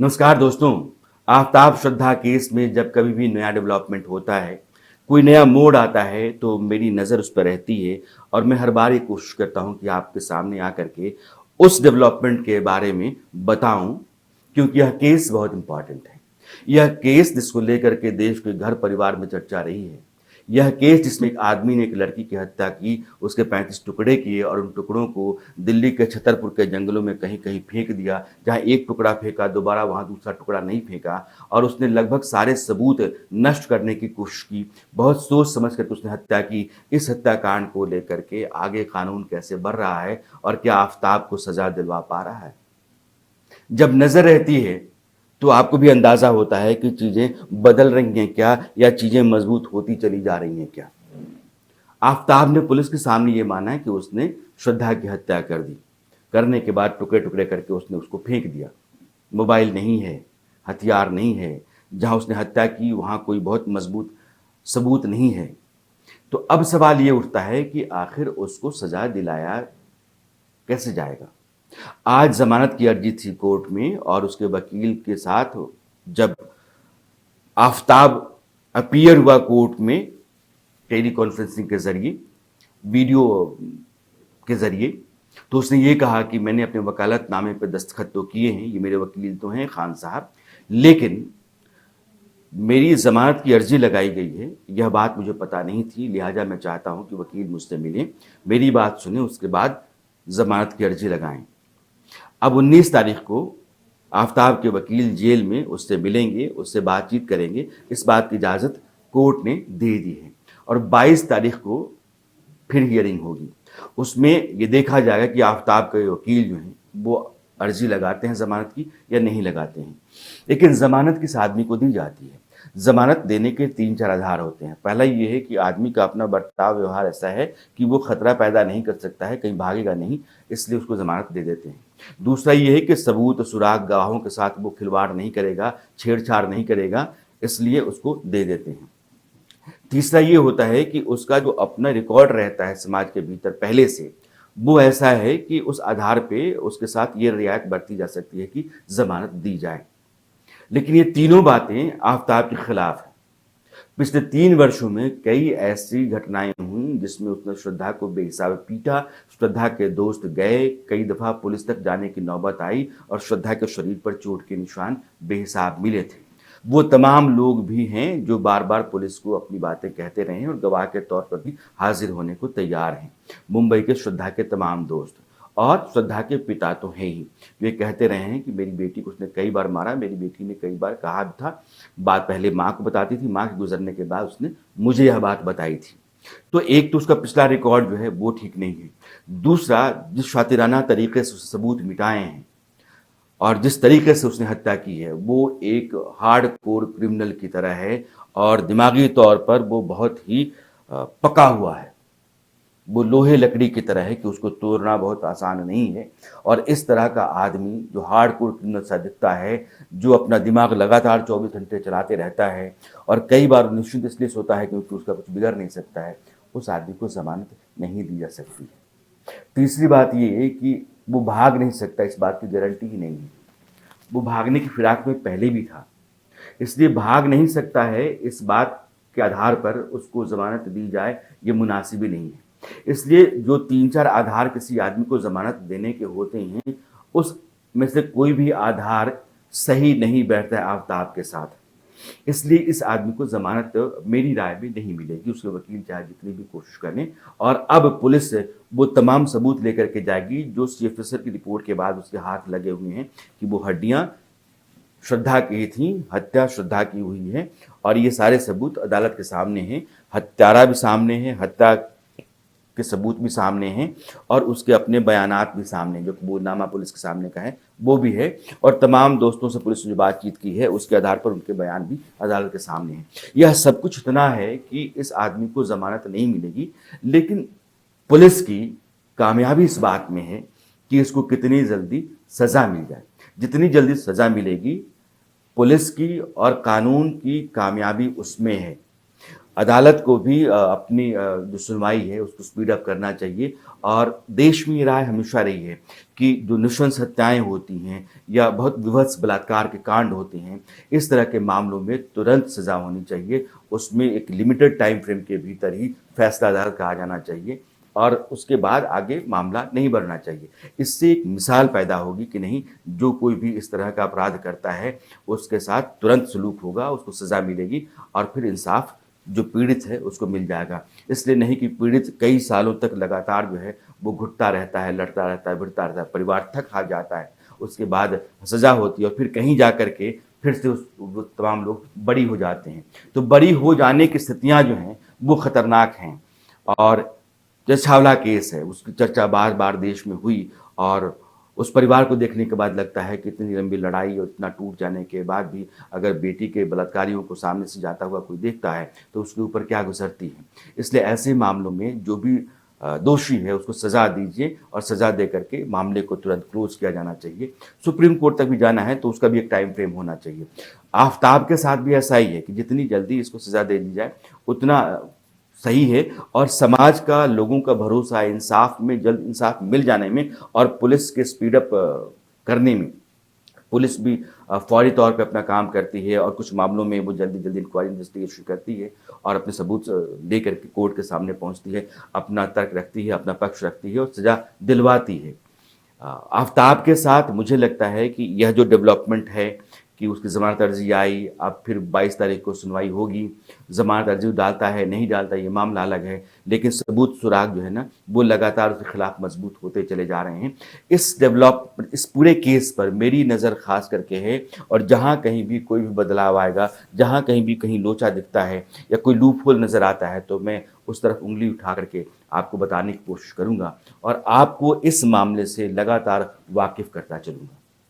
नमस्कार दोस्तों। आफ्ताब श्रद्धा केस में जब कभी भी नया डेवलपमेंट होता है, कोई नया मोड़ आता है तो मेरी नज़र उस पर रहती है और मैं हर बार ये कोशिश करता हूँ कि आपके सामने आकर के उस डेवलपमेंट के बारे में बताऊँ, क्योंकि यह केस बहुत इम्पॉर्टेंट है। यह केस जिसको लेकर के देश के घर परिवार में चर्चा रही है। यह केस जिसमें एक आदमी ने एक लड़की की हत्या की, उसके 35 टुकड़े किए और उन टुकड़ों को दिल्ली के छतरपुर के जंगलों में कहीं-कहीं फेंक दिया। जहाँ एक टुकड़ा फेंका, दोबारा वहाँ दूसरा टुकड़ा नहीं फेंका और उसने लगभग सारे सबूत नष्ट करने की कोशिश की। बहुत सोच समझ कर के उसने हत्या की। इस हत्याकांड को लेकर के आगे कानून कैसे बढ़ रहा है और क्या आफ़ताब को सज़ा दिलवा पा रहा है? जब नज़र रहती है तो आपको भी अंदाज़ा होता है कि चीज़ें बदल रही हैं क्या या चीज़ें मज़बूत होती चली जा रही हैं क्या? आफ़ताब ने पुलिस के सामने ये माना है कि उसने श्रद्धा की हत्या कर दी। करने के बाद टुकड़े-टुकड़े करके उसने उसको फेंक दिया। मोबाइल नहीं है, हथियार नहीं है, जहाँ उसने हत्या की वहाँ कोई बहुत मज़बूत सबूत नहीं है। तो अब सवाल ये उठता है कि आखिर उसको सज़ा दिलाया कैसे जाएगा? आज ज़मानत की अर्जी थी कोर्ट में और उसके वकील के साथ जब आफ़ताब अपीयर हुआ कोर्ट में टेली कॉन्फ्रेंसिंग के ज़रिए, वीडियो के ज़रिए, तो उसने ये कहा कि मैंने अपने वकालतनामे पे दस्तखत तो किए हैं, ये मेरे वकील तो हैं खान साहब, लेकिन मेरी ज़मानत की अर्जी लगाई गई है, यह बात मुझे पता नहीं थी, लिहाजा मैं चाहता हूँ कि वकील मुझसे मिलें, मेरी बात सुनें, उसके बाद ज़मानत की अर्जी लगाएँ। अब 19 तारीख को आफ़ताब के वकील जेल में उससे मिलेंगे, उससे बातचीत करेंगे, इस बात की इजाज़त कोर्ट ने दे दी है और 22 तारीख को फिर हियरिंग होगी। उसमें ये देखा जाएगा कि आफ़ताब के वकील जो हैं, वो अर्जी लगाते हैं ज़मानत की या नहीं लगाते हैं। लेकिन ज़मानत किस आदमी को दी जाती है? ज़मानत देने के 3-4 आधार होते हैं। पहला ये है कि आदमी का अपना बर्ताव व्यवहार ऐसा है कि वो खतरा पैदा नहीं कर सकता है, कहीं भागेगा नहीं, इसलिए उसको ज़मानत दे देते हैं। दूसरा ये है कि सबूत, सुराग, गवाहों के साथ वो खिलवाड़ नहीं करेगा, छेड़छाड़ नहीं करेगा, इसलिए उसको दे देते हैं। तीसरा ये होता है कि उसका जो अपना रिकॉर्ड रहता है समाज के भीतर पहले से, वो ऐसा है कि उस आधार पे उसके साथ ये रियायत बरती जा सकती है कि ज़मानत दी जाए। लेकिन ये तीनों बातें आफ़ताब के खिलाफ हैं। पिछले 3 वर्षों में कई ऐसी घटनाएँ हुईं जिसमें उसने श्रद्धा को बेहिसाब पीटा, श्रद्धा के दोस्त गए, कई दफ़ा पुलिस तक जाने की नौबत आई और श्रद्धा के शरीर पर चोट के निशान बेहिसाब मिले थे। वो तमाम लोग भी हैं जो बार-बार पुलिस को अपनी बातें कहते रहे हैं और गवाह के तौर पर भी हाज़िर होने को तैयार हैं। मुंबई के श्रद्धा के तमाम दोस्त और श्रद्धा के पिता तो हैं ही। वे कहते रहे हैं कि मेरी बेटी को उसने कई बार मारा, मेरी बेटी ने कई बार कहा भी था। बात पहले माँ को बताती थी, माँ के गुज़रने के बाद उसने मुझे यह बात बताई थी। तो एक तो उसका पिछला रिकॉर्ड जो है वो ठीक नहीं है। दूसरा, जिस शातिराना तरीके से सबूत मिटाए हैं और जिस तरीके से उसने हत्या की है, वो एक हार्डकोर क्रिमिनल की तरह है और दिमागी तौर पर वो बहुत ही पका हुआ है। वो लोहे लकड़ी की तरह है कि उसको तोड़ना बहुत आसान नहीं है और इस तरह का आदमी जो हार्डकोर क्रिमिनल सा दिखता है, जो अपना दिमाग लगातार 24 घंटे चलाते रहता है और कई बार निश्चिंत इसलिए सोता है क्योंकि उसका कुछ बिगड़ नहीं सकता है, उस आदमी को ज़मानत नहीं दी जा सकती है। तीसरी बात ये है कि वो भाग नहीं सकता, इस बात की गारंटी ही नहीं है। वो भागने की फिराक में पहले भी था, इसलिए भाग नहीं सकता है, इस बात के आधार पर उसको ज़मानत दी जाए, ये मुनासिब ही नहीं है। इसलिए जो 3-4 आधार किसी आदमी को ज़मानत देने के होते हैं, उसमें से कोई भी आधार सही नहीं बैठता है आफ़ताब के साथ। इसलिए इस आदमी को ज़मानत मेरी राय में नहीं मिलेगी, उसके वकील चाहे जितनी भी कोशिश करें और अब पुलिस वो तमाम सबूत लेकर के जाएगी जो सीएफएसआर की रिपोर्ट के बाद उसके हाथ लगे हुए हैं कि वो हड्डियाँ श्रद्धा की थी, हत्या श्रद्धा की हुई है और ये सारे सबूत अदालत के सामने हैं। हत्यारा भी सामने है, हत्या के सबूत भी सामने हैं और उसके अपने बयानात भी सामने हैं, जो कबूलनामा पुलिस के सामने का है, वो भी है और तमाम दोस्तों से पुलिस ने जो बातचीत की है, उसके आधार पर उनके बयान भी अदालत के सामने हैं। यह सब कुछ इतना है कि इस आदमी को ज़मानत नहीं मिलेगी, लेकिन पुलिस की कामयाबी इस बात में है कि इसको कितनी जल्दी सज़ा मिल जाए। जितनी जल्दी सज़ा मिलेगी, पुलिस की और कानून की कामयाबी उसमें है। अदालत को भी अपनी जो सुनवाई है उसको स्पीड अप करना चाहिए। और देश में ये राय हमेशा रही है कि जो नृशंस हत्याएँ होती हैं या बहुत विभत्स बलात्कार के कांड होते हैं, इस तरह के मामलों में तुरंत सज़ा होनी चाहिए। उसमें एक लिमिटेड टाइम फ्रेम के भीतर ही फैसला अदालत का आ जाना चाहिए और उसके बाद आगे मामला नहीं बढ़ना चाहिए। इससे एक मिसाल पैदा होगी कि नहीं, जो कोई भी इस तरह का अपराध करता है उसके साथ तुरंत सलूक होगा, उसको सज़ा मिलेगी और फिर इंसाफ जो पीड़ित है उसको मिल जाएगा। इसलिए नहीं कि पीड़ित कई सालों तक लगातार जो है वो घुटता रहता है, लड़ता रहता है, भिड़ता रहता है, परिवार थक हार जाता है, उसके बाद सज़ा होती है और फिर कहीं जा कर के फिर से वो तमाम लोग बरी हो जाते हैं। तो बरी हो जाने की स्थितियाँ जो हैं वो खतरनाक हैं। और जैसे छावला केस है, उसकी चर्चा बार-बार देश में हुई और उस परिवार को देखने के बाद लगता है कि इतनी लंबी लड़ाई और इतना टूट जाने के बाद भी अगर बेटी के बलात्कारियों को सामने से जाता हुआ कोई देखता है, तो उसके ऊपर क्या गुज़रती है। इसलिए ऐसे मामलों में जो भी दोषी है उसको सज़ा दीजिए और सज़ा दे करके मामले को तुरंत क्लोज़ किया जाना चाहिए। सुप्रीम कोर्ट तक भी जाना है तो उसका भी एक टाइम फ्रेम होना चाहिए। आफ़ताब के साथ भी ऐसा ही है कि जितनी जल्दी इसको सज़ा दे दी जाए, उतना सही है और समाज का, लोगों का भरोसा है इंसाफ में, जल्द इंसाफ मिल जाने में और पुलिस के स्पीड अप करने में। पुलिस भी फौरी तौर पे अपना काम करती है और कुछ मामलों में वो जल्दी-जल्दी इंक्वायरी इन्वेस्टिगेशन करती है और अपने सबूत लेकर के कोर्ट के सामने पहुँचती है, अपना तर्क रखती है, अपना पक्ष रखती है और सज़ा दिलवाती है। आफ़ताब के साथ मुझे लगता है कि यह जो डेवलपमेंट है कि उसकी ज़मानत अर्ज़ी आई, अब फिर 22 तारीख को सुनवाई होगी। ज़मानत अर्ज़ी डालता है, नहीं डालता, ये मामला अलग है, लेकिन सबूत सुराग जो है ना, वो लगातार उसके खिलाफ मज़बूत होते चले जा रहे हैं। इस पूरे केस पर मेरी नज़र ख़ास करके है और जहाँ कहीं भी कोई भी बदलाव आएगा, जहाँ कहीं भी कहीं लोचा दिखता है या कोई लूप होल नज़र आता है, तो मैं उस तरफ उँगली उठा करके आपको बताने की कोशिश करूँगा और आपको इस मामले से लगातार वाकिफ़ करता चलूँगा।